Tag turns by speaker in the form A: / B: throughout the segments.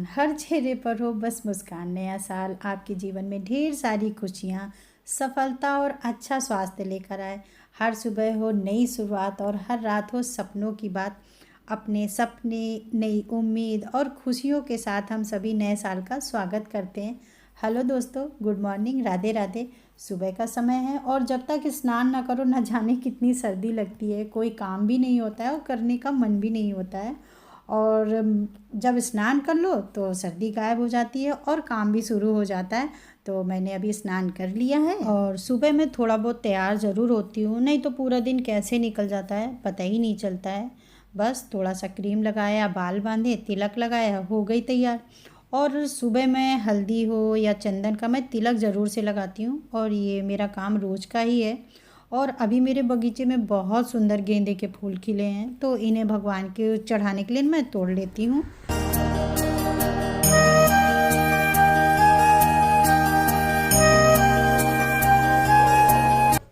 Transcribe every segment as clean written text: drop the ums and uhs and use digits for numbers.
A: हर चेहरे पर हो बस मुस्कान। नया साल आपके जीवन में ढेर सारी खुशियाँ, सफलता और अच्छा स्वास्थ्य लेकर आए। हर सुबह हो नई शुरुआत और हर रात हो सपनों की बात। अपने सपने, नई उम्मीद और खुशियों के साथ हम सभी नए साल का स्वागत करते हैं। हेलो दोस्तों, गुड मॉर्निंग, राधे राधे। सुबह का समय है और जब तक स्नान ना करो ना जाने कितनी सर्दी लगती है। कोई काम भी नहीं होता है और करने का मन भी नहीं होता है। और जब स्नान कर लो तो सर्दी गायब हो जाती है और काम भी शुरू हो जाता है। तो मैंने अभी स्नान कर लिया है और सुबह में थोड़ा बहुत तैयार ज़रूर होती हूँ, नहीं तो पूरा दिन कैसे निकल जाता है पता ही नहीं चलता है। बस थोड़ा सा क्रीम लगाया, बाल बांधे, तिलक लगाया, हो गई तैयार। और सुबह में हल्दी हो या चंदन का मैं तिलक ज़रूर से लगाती हूँ और ये मेरा काम रोज़ का ही है। और अभी मेरे बगीचे में बहुत सुंदर गेंदे के फूल खिले हैं, तो इन्हें भगवान के चढ़ाने के लिए मैं तोड़ लेती हूँ।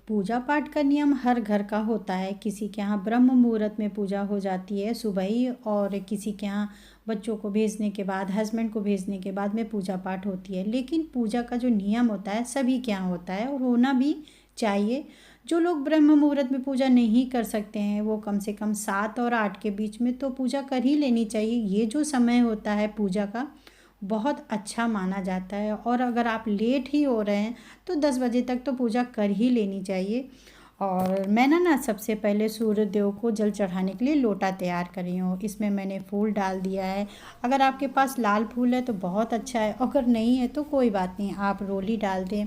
A: पूजा पाठ का नियम हर घर का होता है। किसी के यहाँ ब्रह्म मुहूर्त में पूजा हो जाती है सुबह ही, और किसी के यहाँ बच्चों को भेजने के बाद, हस्बैंड को भेजने के बाद में पूजा पाठ होती है। लेकिन पूजा का जो नियम होता है सभी के यहाँ होता है और होना भी चाहिए। जो लोग ब्रह्म मुहूर्त में पूजा नहीं कर सकते हैं वो कम से कम 7 और 8 के बीच में तो पूजा कर ही लेनी चाहिए। ये जो समय होता है पूजा का बहुत अच्छा माना जाता है। और अगर आप लेट ही हो रहे हैं तो 10 बजे तक तो पूजा कर ही लेनी चाहिए। और मैंने ना सबसे पहले सूर्य देव को जल चढ़ाने के लिए लोटा तैयार करी हूँ। इसमें मैंने फूल डाल दिया है। अगर आपके पास लाल फूल है तो बहुत अच्छा है, अगर नहीं है तो कोई बात नहीं, आप रोली डाल दें,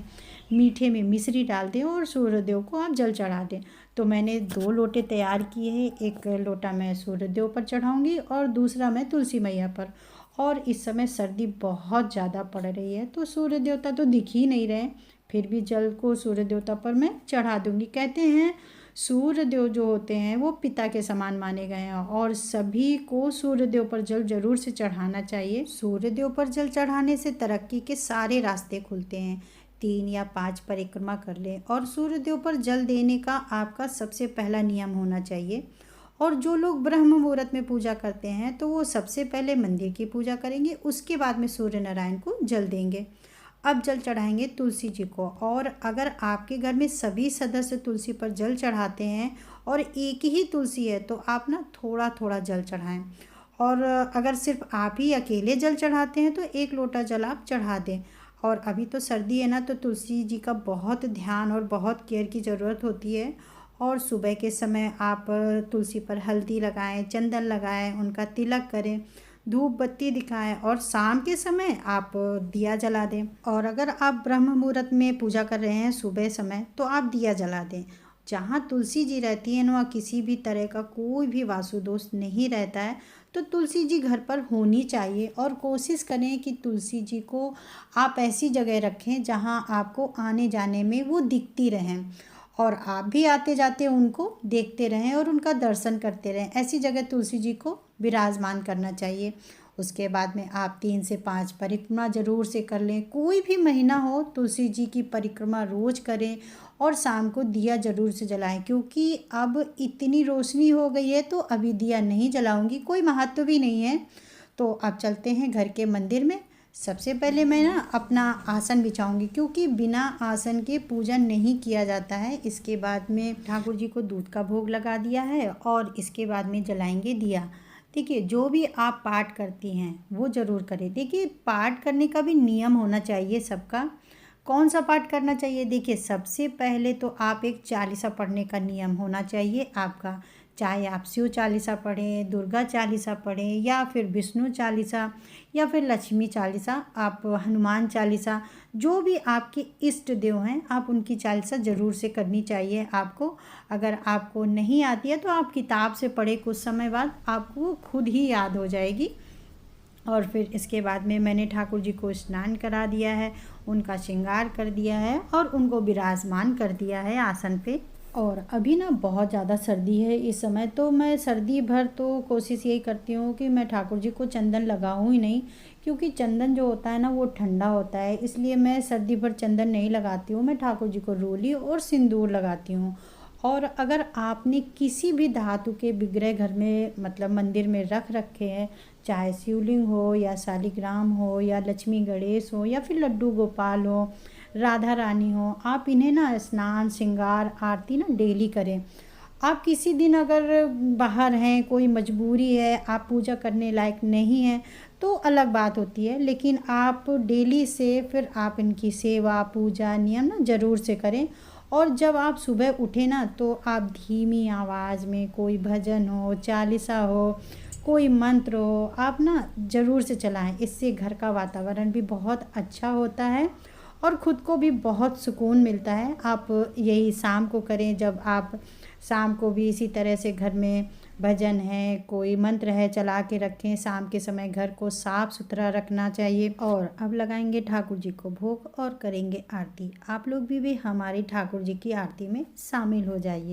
A: मीठे में मिश्री डाल दें और सूर्य देव को आप जल चढ़ा दें। तो मैंने 2 लोटे तैयार किए हैं। एक लोटा मैं सूर्य देव पर चढ़ाऊँगी और दूसरा मैं तुलसी मैया पर। और इस समय सर्दी बहुत ज़्यादा पड़ रही है तो सूर्य देवता तो दिख ही नहीं रहे, फिर भी जल को सूर्य देवता पर मैं चढ़ा दूंगी। कहते हैं सूर्य देव जो होते हैं वो पिता के समान माने गए हैं और सभी को सूर्य देव पर जल जरूर से चढ़ाना चाहिए। सूर्य देव पर जल चढ़ाने से तरक्की के सारे रास्ते खुलते हैं। 3 या 5 परिक्रमा कर लें और सूर्य देव पर जल देने का आपका सबसे पहला नियम होना चाहिए। और जो लोग ब्रह्म मुहूर्त में पूजा करते हैं तो वो सबसे पहले मंदिर की पूजा करेंगे, उसके बाद में सूर्य नारायण को जल देंगे। अब जल चढ़ाएंगे तुलसी जी को। और अगर आपके घर में सभी सदस्य तुलसी पर जल चढ़ाते हैं और एक ही तुलसी है तो आप ना थोड़ा थोड़ा जल चढ़ाएं। और अगर सिर्फ आप ही अकेले जल चढ़ाते हैं तो 1 लोटा जल आप चढ़ा दें। और अभी तो सर्दी है ना, तो तुलसी जी का बहुत ध्यान और बहुत केयर की ज़रूरत होती है। और सुबह के समय आप तुलसी पर हल्दी लगाएं, चंदन लगाएं, उनका तिलक करें, धूप बत्ती दिखाएं और शाम के समय आप दिया जला दें। और अगर आप ब्रह्म मुहूर्त में पूजा कर रहे हैं सुबह समय तो आप दिया जला दें। जहाँ तुलसी जी रहती है वहाँ किसी भी तरह का कोई भी वास्तु दोष नहीं रहता है, तो तुलसी जी घर पर होनी चाहिए। और कोशिश करें कि तुलसी जी को आप ऐसी जगह रखें जहाँ आपको आने जाने में वो दिखती रहें और आप भी आते जाते उनको देखते रहें और उनका दर्शन करते रहें। ऐसी जगह तुलसी जी को विराजमान करना चाहिए। उसके बाद में आप 3 से 5 परिक्रमा ज़रूर से कर लें। कोई भी महीना हो तुलसी जी की परिक्रमा रोज़ करें और शाम को दिया ज़रूर से जलाएं। क्योंकि अब इतनी रोशनी हो गई है तो अभी दिया नहीं जलाऊंगी, कोई महत्व भी नहीं है। तो अब चलते हैं घर के मंदिर में। सबसे पहले मैं ना अपना आसन बिछाऊंगी, क्योंकि बिना आसन के पूजा नहीं किया जाता है। इसके बाद में ठाकुर जी को दूध का भोग लगा दिया है और इसके बाद में जलाएंगे दिया। देखिए, जो भी आप पाठ करती हैं वो ज़रूर करें। देखिए, पाठ करने का भी नियम होना चाहिए सबका। कौन सा पाठ करना चाहिए? देखिए, सबसे पहले तो आप एक चालीसा पढ़ने का नियम होना चाहिए आपका। चाहे आप शिव चालीसा पढ़ें, दुर्गा चालीसा पढ़ें, या फिर विष्णु चालीसा, या फिर लक्ष्मी चालीसा, आप हनुमान चालीसा, जो भी आपके इष्ट देव हैं आप उनकी चालीसा ज़रूर से करनी चाहिए आपको। अगर आपको नहीं आती है तो आप किताब से पढ़े, कुछ समय बाद आपको खुद ही याद हो जाएगी। और फिर इसके बाद में मैंने ठाकुर जी को स्नान करा दिया है, उनका श्रृंगार कर दिया है और उनको विराजमान कर दिया है आसन पे। और अभी ना बहुत ज़्यादा सर्दी है इस समय, तो मैं सर्दी भर तो कोशिश यही करती हूँ कि मैं ठाकुर जी को चंदन लगाऊँ ही नहीं। क्योंकि चंदन जो होता है ना वो ठंडा होता है, इसलिए मैं सर्दी भर चंदन नहीं लगाती हूँ। मैं ठाकुर जी को रोली और सिंदूर लगाती हूँ। और अगर आपने किसी भी धातु के विग्रह घर में मतलब मंदिर में रख रखे हैं चाहे शिवलिंग हो या शालिग्राम हो या लक्ष्मी गणेश हो या फिर लड्डू गोपाल हो, राधा रानी हो, आप इन्हें ना स्नान श्रृंगार आरती ना डेली करें। आप किसी दिन अगर बाहर हैं, कोई मजबूरी है, आप पूजा करने लायक नहीं हैं, तो अलग बात होती है, लेकिन आप डेली से फिर आप इनकी सेवा पूजा नियम ना ज़रूर से करें। और जब आप सुबह उठे ना तो आप धीमी आवाज़ में कोई भजन हो, चालीसा हो, कोई मंत्र हो, आप ना ज़रूर से चलाएं। इससे घर का वातावरण भी बहुत अच्छा होता है और ख़ुद को भी बहुत सुकून मिलता है। आप यही शाम को करें, जब आप शाम को भी इसी तरह से घर में भजन है, कोई मंत्र है, चला के रखें। शाम के समय घर को साफ़ सुथरा रखना चाहिए। और अब लगाएंगे ठाकुर जी को भोग और करेंगे आरती। आप लोग भी हमारी ठाकुर जी की आरती में शामिल हो जाइए।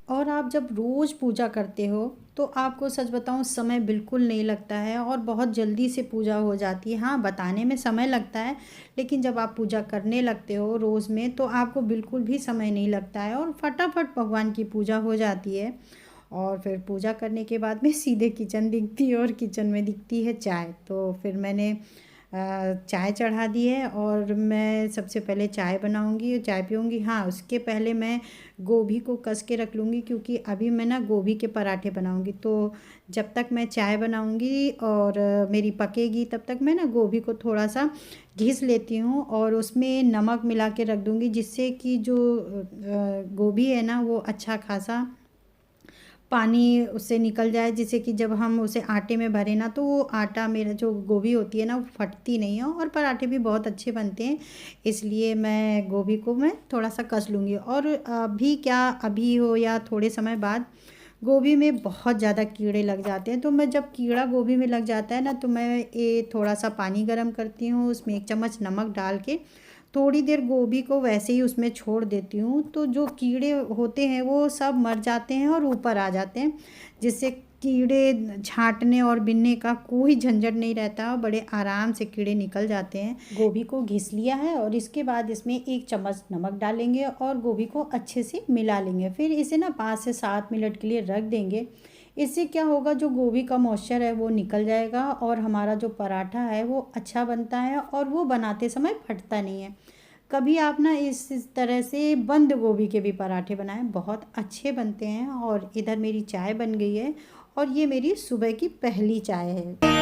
A: और आप जब रोज़ पूजा करते हो तो आपको सच बताऊं, समय बिल्कुल नहीं लगता है और बहुत जल्दी से पूजा हो जाती है। हाँ, बताने में समय लगता है, लेकिन जब आप पूजा करने लगते हो रोज़ में तो आपको बिल्कुल भी समय नहीं लगता है और फटाफट भगवान की पूजा हो जाती है। और फिर पूजा करने के बाद में सीधे किचन दिखती है और किचन में दिखती है चाय। तो फिर मैंने चाय चढ़ा दी है और मैं सबसे पहले चाय बनाऊंगी और चाय पीऊंगी। हाँ, उसके पहले मैं गोभी को कस के रख लूँगी, क्योंकि अभी मैं ना गोभी के पराठे बनाऊंगी। तो जब तक मैं चाय बनाऊंगी और मेरी पकेगी, तब तक मैं ना गोभी को थोड़ा सा घिस लेती हूँ और उसमें नमक मिला के रख दूँगी, जिससे कि जो गोभी है ना वो अच्छा खासा पानी उससे निकल जाए, जिससे कि जब हम उसे आटे में भरें ना तो वो आटा, मेरा जो गोभी होती है ना वो फटती नहीं है और पराठे भी बहुत अच्छे बनते हैं। इसलिए मैं गोभी को मैं थोड़ा सा कस लूँगी। और अभी क्या, अभी हो या थोड़े समय बाद गोभी में बहुत ज़्यादा कीड़े लग जाते हैं। तो मैं जब कीड़ा गोभी में लग जाता है ना तो मैं ये थोड़ा सा पानी गर्म करती हूँ, उसमें 1 चम्मच नमक डाल के थोड़ी देर गोभी को वैसे ही उसमें छोड़ देती हूँ। तो जो कीड़े होते हैं वो सब मर जाते हैं और ऊपर आ जाते हैं, जिससे कीड़े छांटने और बिनने का कोई झंझट नहीं रहता और बड़े आराम से कीड़े निकल जाते हैं। गोभी को घिस लिया है और इसके बाद इसमें 1 चम्मच नमक डालेंगे और गोभी को अच्छे से मिला लेंगे। फिर इसे ना 5 से 7 मिनट के लिए रख देंगे। इससे क्या होगा, जो गोभी का मॉइस्चर है वो निकल जाएगा और हमारा जो पराठा है वो अच्छा बनता है और वो बनाते समय फटता नहीं है। कभी आप ना इस तरह से बंद गोभी के भी पराठे बनाएं, बहुत अच्छे बनते हैं। और इधर मेरी चाय बन गई है और ये मेरी सुबह की पहली चाय है।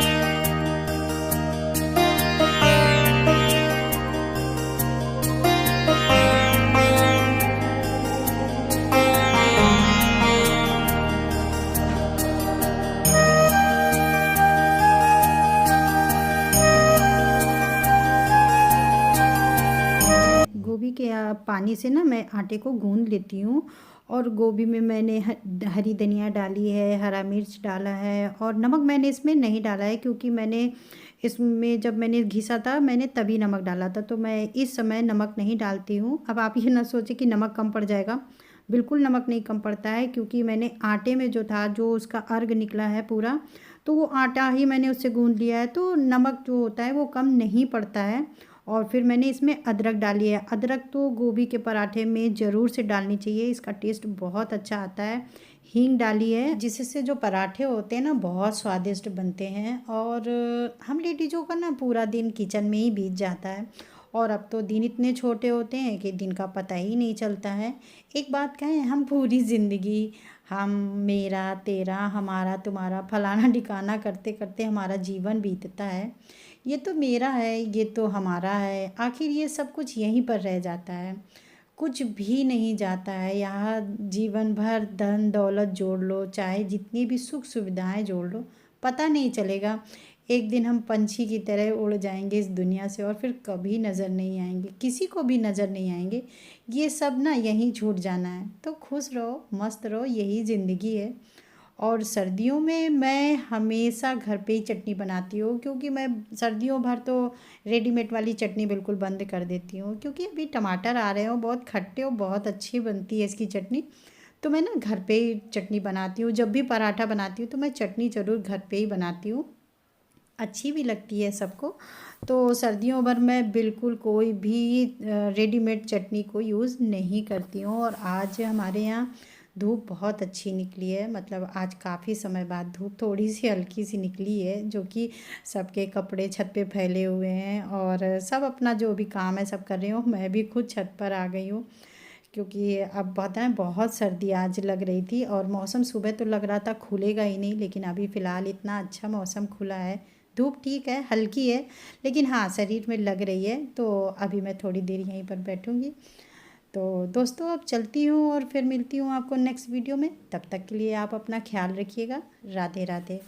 A: गोभी के पानी से ना मैं आटे को गूंद लेती हूँ। और गोभी में मैंने हरी धनिया डाली है, हरा मिर्च डाला है और नमक मैंने इसमें नहीं डाला है, क्योंकि मैंने इसमें जब मैंने घिसा था मैंने तभी नमक डाला था, तो मैं इस समय नमक नहीं डालती हूँ। अब आप ये ना सोचें कि नमक कम पड़ जाएगा, बिल्कुल नमक नहीं कम पड़ता है, क्योंकि मैंने आटे में जो था, जो उसका अर्ग निकला है पूरा, तो वो आटा ही मैंने उससे गूंद लिया है, तो नमक जो होता है वो कम नहीं पड़ता है। और फिर मैंने इसमें अदरक डाली है। अदरक तो गोभी के पराठे में ज़रूर से डालनी चाहिए, इसका टेस्ट बहुत अच्छा आता है। हींग डाली है, जिससे जो पराठे होते हैं ना बहुत स्वादिष्ट बनते हैं। और हम लेडीज़ों का ना पूरा दिन किचन में ही बीत जाता है और अब तो दिन इतने छोटे होते हैं कि दिन का पता ही नहीं चलता है। एक बात कहें, हम पूरी ज़िंदगी हम, मेरा तेरा, हमारा तुम्हारा, फलाना ठिकाना करते करते हमारा जीवन बीतता है। ये तो मेरा है, ये तो हमारा है, आखिर ये सब कुछ यहीं पर रह जाता है, कुछ भी नहीं जाता है। यहाँ जीवन भर धन दौलत जोड़ लो, चाहे जितनी भी सुख सुविधाएं जोड़ लो, पता नहीं चलेगा। एक दिन हम पंछी की तरह उड़ जाएंगे इस दुनिया से और फिर कभी नज़र नहीं आएंगे, किसी को भी नज़र नहीं आएंगे। ये सब ना यहीं छूट जाना है। तो खुश रहो, मस्त रहो, यही ज़िंदगी है। और सर्दियों में मैं हमेशा घर पे ही चटनी बनाती हूँ, क्योंकि मैं सर्दियों भर तो रेडीमेड वाली चटनी बिल्कुल बंद कर देती हूँ, क्योंकि अभी टमाटर आ रहे हो बहुत खट्टे और बहुत अच्छी बनती है इसकी चटनी। तो मैं ना घर पे ही चटनी बनाती हूँ, जब भी पराठा बनाती हूँ तो मैं चटनी ज़रूर घर पे ही बनाती हूँ, अच्छी भी लगती है सबको। तो सर्दियों भर मैं बिल्कुल कोई भी रेडीमेड चटनी को यूज़ नहीं करती हूँ। और आज हमारे यहाँ धूप बहुत अच्छी निकली है, मतलब आज काफ़ी समय बाद धूप थोड़ी सी हल्की सी निकली है, जो कि सबके कपड़े छत पे फैले हुए हैं और सब अपना जो भी काम है सब कर रही हूँ। मैं भी खुद छत पर आ गई हूँ, क्योंकि अब पता है बहुत सर्दी आज लग रही थी और मौसम सुबह तो लग रहा था खुलेगा ही नहीं, लेकिन अभी फ़िलहाल इतना अच्छा मौसम खुला है। धूप ठीक है, हल्की है, लेकिन हाँ शरीर में लग रही है। तो अभी मैं थोड़ी देर यहीं पर बैठूँगी। तो दोस्तों अब चलती हूँ और फिर मिलती हूँ आपको नेक्स्ट वीडियो में। तब तक के लिए आप अपना ख्याल रखिएगा। राधे राधे।